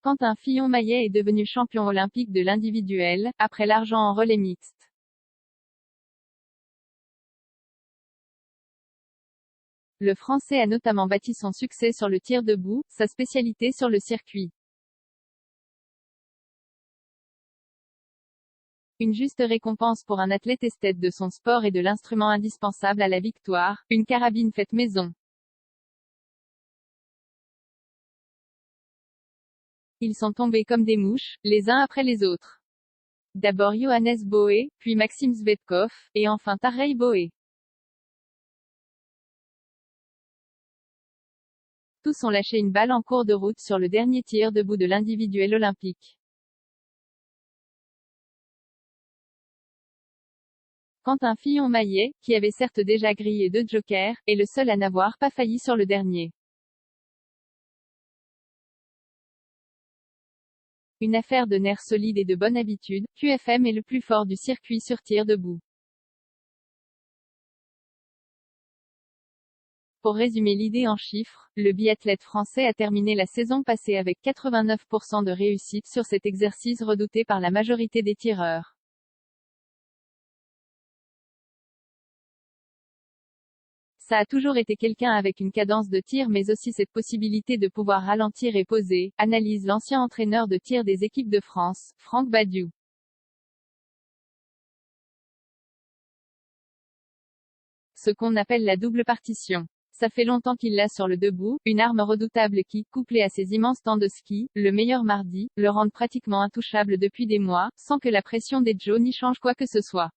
Quentin Fillon-Maillet est devenu champion olympique de l'individuel, après l'argent en relais mixte. Le Français a notamment bâti son succès sur le tir debout, sa spécialité sur le circuit. Une juste récompense pour un athlète esthète de son sport et de l'instrument indispensable à la victoire, une carabine faite maison. Ils sont tombés comme des mouches, les uns après les autres. D'abord Johannes Böe, puis Maxime Zvetkov, et enfin Tarjei Böe. Tous ont lâché une balle en cours de route sur le dernier tir debout de l'individuel olympique. Quentin Fillon-Maillet, qui avait certes déjà grillé 2 jokers, est le seul à n'avoir pas failli sur le dernier. Une affaire de nerfs solides et de bonne habitude, QFM est le plus fort du circuit sur tir debout. Pour résumer l'idée en chiffres, le biathlète français a terminé la saison passée avec 89% de réussite sur cet exercice redouté par la majorité des tireurs. Ça a toujours été quelqu'un avec une cadence de tir mais aussi cette possibilité de pouvoir ralentir et poser, analyse l'ancien entraîneur de tir des équipes de France, Franck Badiou. Ce qu'on appelle la double partition. Ça fait longtemps qu'il l'a sur le debout, une arme redoutable qui, couplée à ses immenses temps de ski, le meilleur mardi, le rendent pratiquement intouchable depuis des mois, sans que la pression des Joe n'y change quoi que ce soit.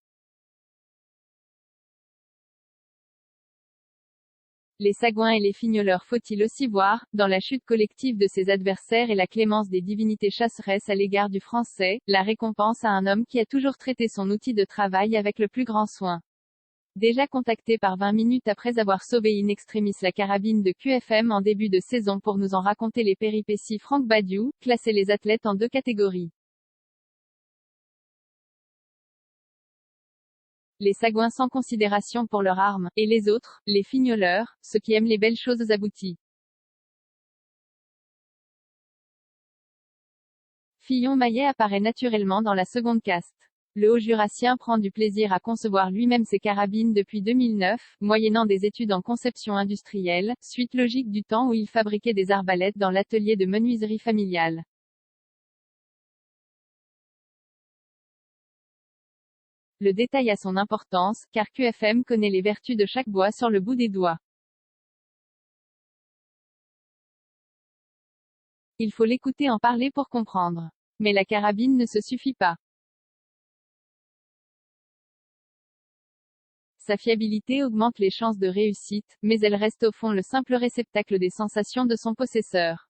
Les sagouins et les fignoleurs faut-il aussi voir, dans la chute collective de ses adversaires et la clémence des divinités chasseresses à l'égard du Français, la récompense à un homme qui a toujours traité son outil de travail avec le plus grand soin. Déjà contacté par 20 minutes après avoir sauvé in extremis la carabine de QFM en début de saison pour nous en raconter les péripéties, Franck Badiou, classait les athlètes en 2 catégories. Les sagouins sans considération pour leur arme, et les autres, les fignoleurs, ceux qui aiment les belles choses abouties. Fillon-Maillet apparaît naturellement dans la seconde caste. Le Haut-Jurassien prend du plaisir à concevoir lui-même ses carabines depuis 2009, moyennant des études en conception industrielle, suite logique du temps où il fabriquait des arbalètes dans l'atelier de menuiserie familiale. Le détail a son importance, car QFM connaît les vertus de chaque bois sur le bout des doigts. Il faut l'écouter en parler pour comprendre. Mais la carabine ne se suffit pas. Sa fiabilité augmente les chances de réussite, mais elle reste au fond le simple réceptacle des sensations de son possesseur.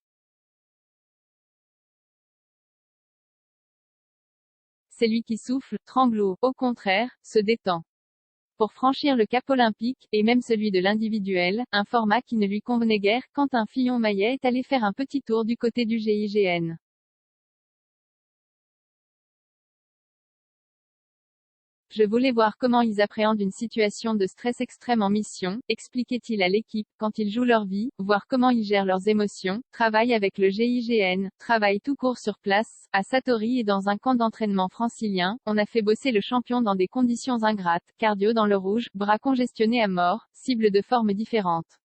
C'est lui qui souffle, tremble ou, au contraire, se détend. Pour franchir le cap olympique, et même celui de l'individuel, un format qui ne lui convenait guère, Quentin Fillon-Maillet est allé faire un petit tour du côté du GIGN. Je voulais voir comment ils appréhendent une situation de stress extrême en mission, expliquait-il à l'équipe, quand ils jouent leur vie, voir comment ils gèrent leurs émotions, travaillent avec le GIGN, travaillent tout court sur place, à Satori et dans un camp d'entraînement francilien, on a fait bosser le champion dans des conditions ingrates, cardio dans le rouge, bras congestionnés à mort, cibles de formes différentes.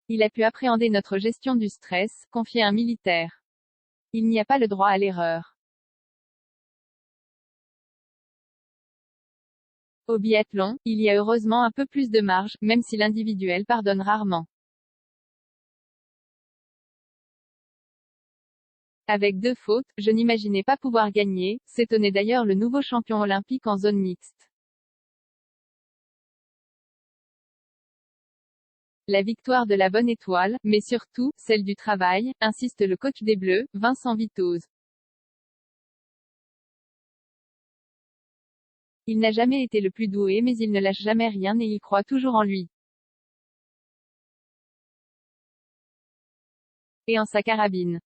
Il a pu appréhender notre gestion du stress, confiait un militaire. Il n'y a pas le droit à l'erreur. Au biathlon, il y a heureusement un peu plus de marge, même si l'individuel pardonne rarement. Avec 2 fautes, je n'imaginais pas pouvoir gagner, s'étonnait d'ailleurs le nouveau champion olympique en zone mixte. La victoire de la bonne étoile, mais surtout, celle du travail, insiste le coach des Bleus, Vincent Vitoz. Il n'a jamais été le plus doué mais il ne lâche jamais rien et il croit toujours en lui. Et en sa carabine.